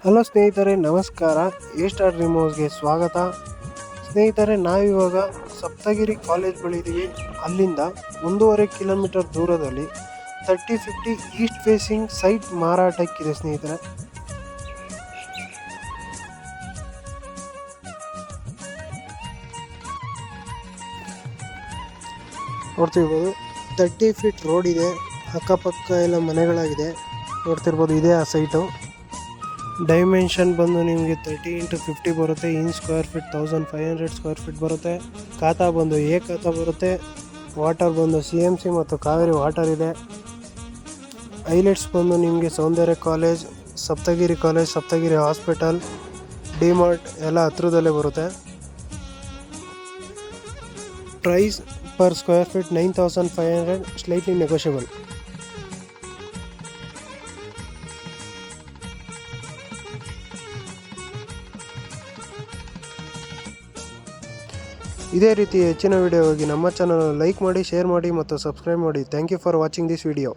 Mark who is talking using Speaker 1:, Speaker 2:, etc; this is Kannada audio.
Speaker 1: ಹಲೋ ಸ್ನೇಹಿತರೆ, ನಮಸ್ಕಾರ. ಎ ಸ್ಟಾರ್ ರಿಮೋಟ್ಸ್ಗೆ ಸ್ವಾಗತ. ಸ್ನೇಹಿತರೆ, ನಾವಿವಾಗ ಸಪ್ತಗಿರಿ ಕಾಲೇಜ್ ಬಳಿ ಇದ್ದೀವಿ. ಅಲ್ಲಿಂದ 1.5 ಕಿಲೋಮೀಟರ್ ದೂರದಲ್ಲಿ 3050 ಈಸ್ಟ್ ಫೇಸಿಂಗ್ ಸೈಟ್ ಮಾರಾಟಕ್ಕಿದೆ ಸ್ನೇಹಿತರೆ. ನೋಡ್ತಿರ್ಬೋದು, 30 ಫೀಟ್ ರೋಡ್ ಇದೆ. ಅಕ್ಕಪಕ್ಕ ಎಲ್ಲ ಮನೆಗಳಾಗಿದೆ. ನೋಡ್ತಿರ್ಬೋದು, ಇದೇ ಆ ಸೈಟು. ಡೈಮೆನ್ಷನ್ ಬಂದು ನಿಮಗೆ 30x50 ಬರುತ್ತೆ. ಇನ್ ಸ್ಕ್ವೇರ್ ಫೀಟ್ 1500 ಸ್ಕ್ವೇರ್ ಫೀಟ್ ಬರುತ್ತೆ. ಖಾತಾ ಬಂದು ಖಾತಾ ಬರುತ್ತೆ. ವಾಟರ್ ಬಂದು CMC ಮತ್ತು ಕಾವೇರಿ ವಾಟರ್ ಇದೆ. ಹೈಲೈಟ್ಸ್ ಬಂದು ನಿಮಗೆ Soundarya college, Saptagiri college, Saptagiri hospital, DMart ಎಲ್ಲ ಹತ್ರದಲ್ಲೇ ಬರುತ್ತೆ. Price per square feet 9500, slightly negotiable. ಇದೇ ರೀತಿ ಹೆಚ್ಚಿನ ವಿಡಿಯೋಗಾಗಿ ನಮ್ಮ ಚಾನಲ್ ಲೈಕ್ ಮಾಡಿ, ಶೇರ್ ಮಾಡಿ ಮತ್ತು ಸಬ್ಸ್ಕ್ರೈಬ್ ಮಾಡಿ. Thank you for watching this video.